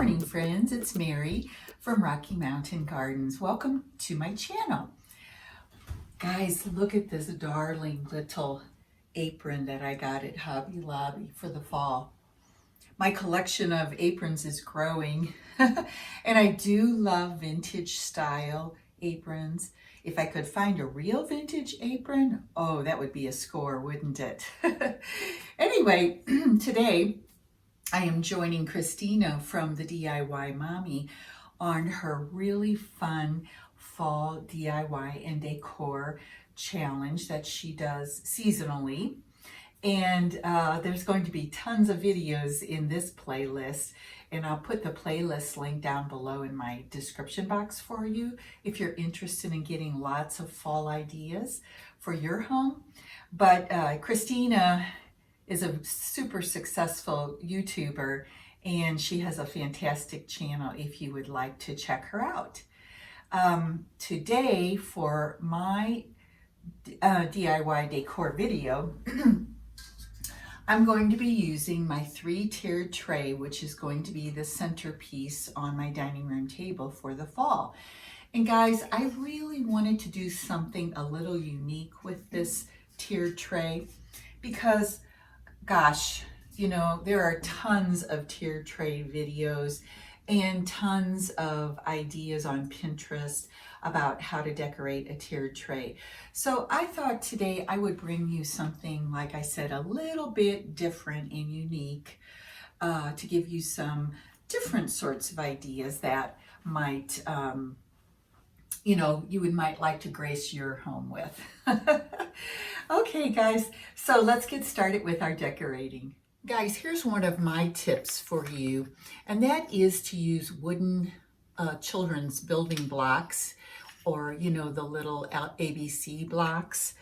morning, friends. It's Mary from Rocky Mountain Gardens. Welcome to my channel. Guys, look at this darling little apron that I got at Hobby Lobby for the fall. My collection of aprons is growing and I do love vintage style aprons. If I could find a real vintage apron, oh, that would be a score, wouldn't it? Anyway, today I am joining Christina from the DIY Mommy on her really fun fall DIY and decor challenge that she does seasonally. And there's going to be tons of videos in this playlist, and I'll put the playlist link down below in my description box for you if you're interested in getting lots of fall ideas for your home. But Christina is a super successful YouTuber, and she has a fantastic channel if you would like to check her out. Today for my DIY decor video, I'm going to be using my 3-tiered tray, which is going to be the centerpiece on my dining room table for the fall. And guys, I really wanted to do something a little unique with this tiered tray because, gosh, you know, there are tons of tiered tray videos and tons of ideas on Pinterest about how to decorate a tiered tray. So I thought today I would bring you something, like I said, a little bit different and unique to give you some different sorts of ideas that might, you know, might like to grace your home with. Okay, guys, so let's get started with our decorating. Guys, here's one of my tips for you, and that is to use wooden children's building blocks, or, you know, the little ABC blocks.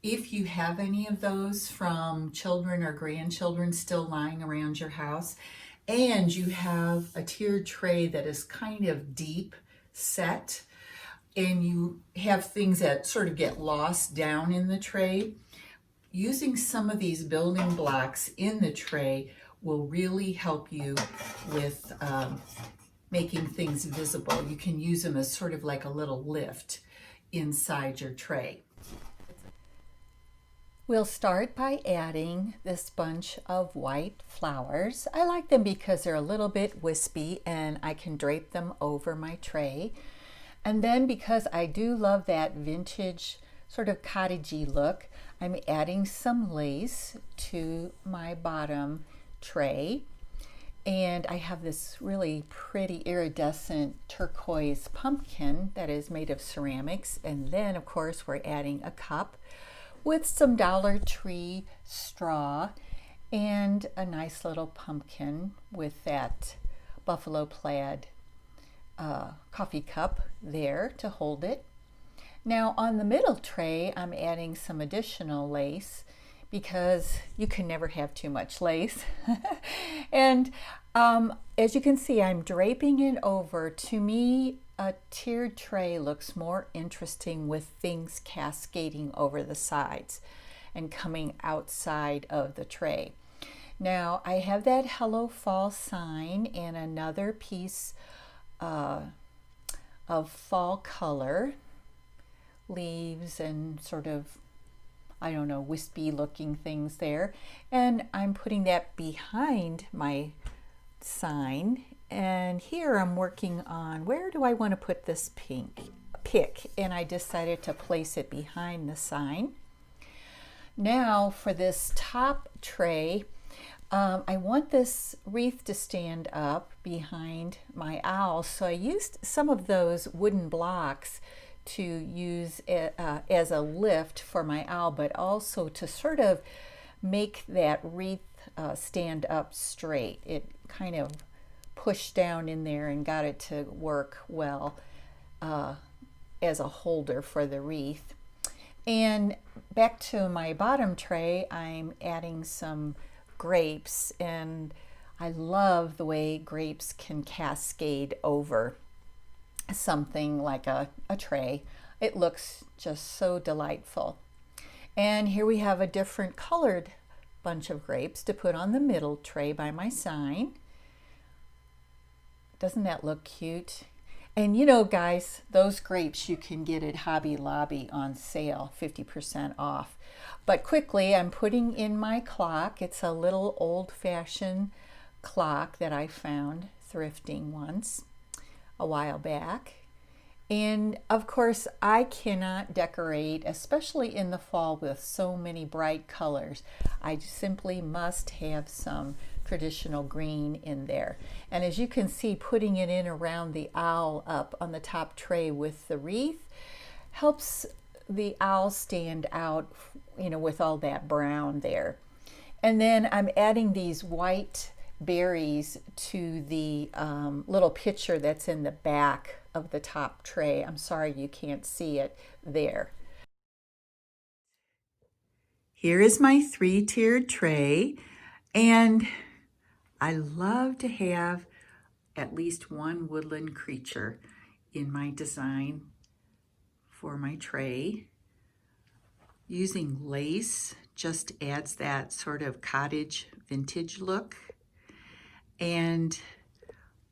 If you have any of those from children or grandchildren still lying around your house, and you have a tiered tray that is kind of deep set, and you have things that sort of get lost down in the tray, using some of these building blocks in the tray will really help you with making things visible. You can use them as sort of like a little lift inside your tray. We'll start by adding this bunch of white flowers. I like them because they're a little bit wispy and I can drape them over my tray. And then because I do love that vintage sort of cottagey look, I'm adding some lace to my bottom tray. And I have this really pretty iridescent turquoise pumpkin that is made of ceramics. And then, of course, we're adding a cup with some Dollar Tree straw and a nice little pumpkin with that buffalo plaid coffee cup there to hold it. Now on the middle tray, I'm adding some additional lace because you can never have too much lace. And as you can see, I'm draping it over. To me, a tiered tray looks more interesting with things cascading over the sides and coming outside of the tray. Now I have that Hello Fall sign and another piece of fall color, leaves and sort of, I don't know, wispy looking things there. And I'm putting that behind my sign. And here I'm working on, where do I want to put this pick? And I decided to place it behind the sign. Now for this top tray, I want this wreath to stand up behind my owl. So I used some of those wooden blocks to use as a lift for my owl, but also to sort of make that wreath stand up straight. It kind of pushed down in there and got it to work well as a holder for the wreath. And back to my bottom tray, I'm adding some grapes, and I love the way grapes can cascade over something like a tray. It looks just so delightful. And here we have a different colored bunch of grapes to put on the middle tray by my sign. Doesn't that look cute? And you know, guys, those grapes you can get at Hobby Lobby on sale, 50% off. But quickly, I'm putting in my clock. It's a little old-fashioned clock that I found thrifting once a while back. And of course, I cannot decorate, especially in the fall, with so many bright colors. I simply must have some traditional green in there. And as you can see, putting it in around the owl up on the top tray with the wreath helps the owl stand out, you know, with all that brown there. And then I'm adding these white berries to the little pitcher that's in the back of the top tray. I'm sorry you can't see it there. Here is my 3-tiered tray, and I love to have at least one woodland creature in my design for my tray. Using lace just adds that sort of cottage vintage look. And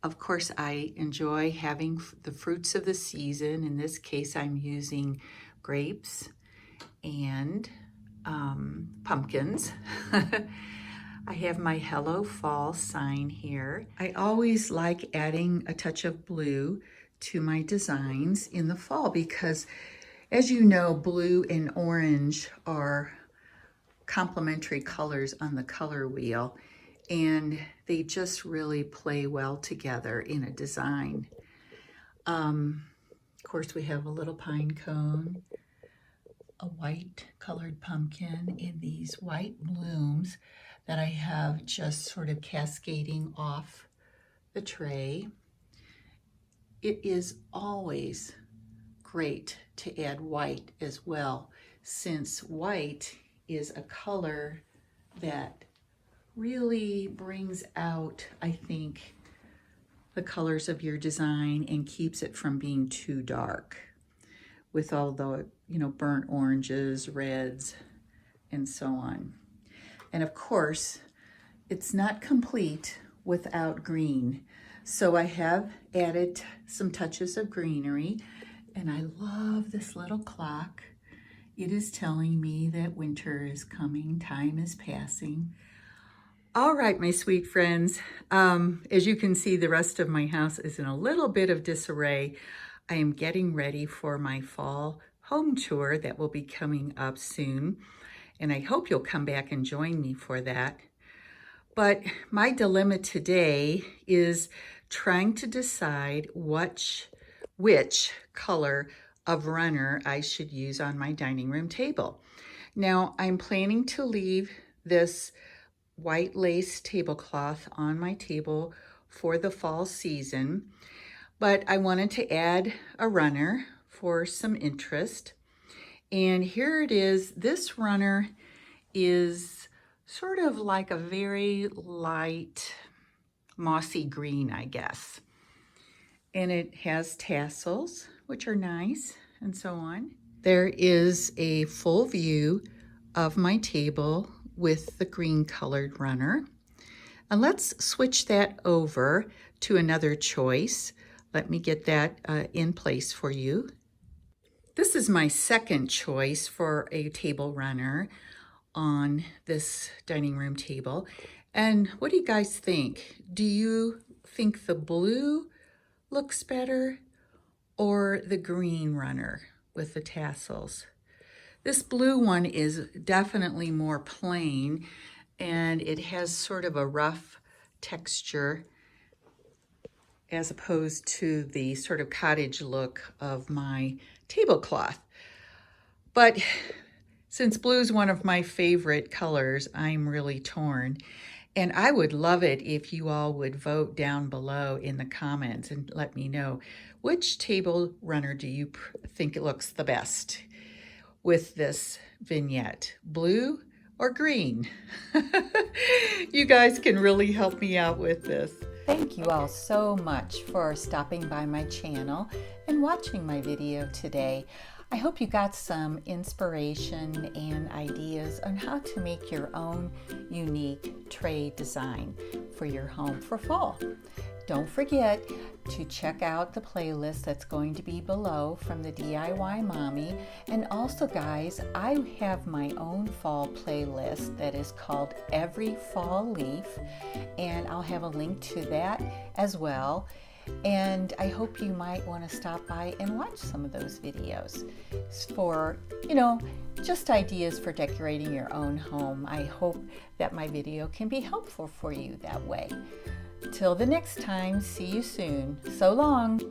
of course, I enjoy having the fruits of the season. In this case, I'm using grapes and pumpkins. I have my Hello Fall sign here. I always like adding a touch of blue to my designs in the fall because, as you know, blue and orange are complementary colors on the color wheel, and they just really play well together in a design. Of course, we have a little pine cone, a white colored pumpkin, and these white blooms that I have just sort of cascading off the tray. It is always great to add white as well, since white is a color that really brings out, I think, the colors of your design and keeps it from being too dark with all the, you know, burnt oranges, reds, and so on. And of course, it's not complete without green. So I have added some touches of greenery, and I love this little clock. It is telling me that winter is coming, time is passing. All right, my sweet friends, as you can see, the rest of my house is in a little bit of disarray. I am getting ready for my fall home tour that will be coming up soon, and I hope you'll come back and join me for that. But my dilemma today is trying to decide which color of runner I should use on my dining room table. Now, I'm planning to leave this white lace tablecloth on my table for the fall season, but I wanted to add a runner for some interest. And here it is. This runner is sort of like a very light mossy green, I guess. And it has tassels, which are nice, and so on. There is a full view of my table with the green colored runner. And let's switch that over to another choice. Let me get that in place for you. This is my second choice for a table runner on this dining room table. And what do you guys think? Do you think the blue looks better or the green runner with the tassels? This blue one is definitely more plain, and it has sort of a rough texture as opposed to the sort of cottage look of my tablecloth. But since blue is one of my favorite colors, I'm really torn. And I would love it if you all would vote down below in the comments and let me know which table runner do you think it looks the best with this vignette, blue or green? You guys can really help me out with this. Thank you all so much for stopping by my channel and watching my video today. I hope you got some inspiration and ideas on how to make your own unique tray design for your home for fall. Don't forget to check out the playlist that's going to be below from the DIY Mommy. And also guys, I have my own fall playlist that is called Every Fall Leaf, and I'll have a link to that as well. And I hope you might want to stop by and watch some of those videos for, just ideas for decorating your own home. I hope that my video can be helpful for you that way. Till the next time, see you soon. So long.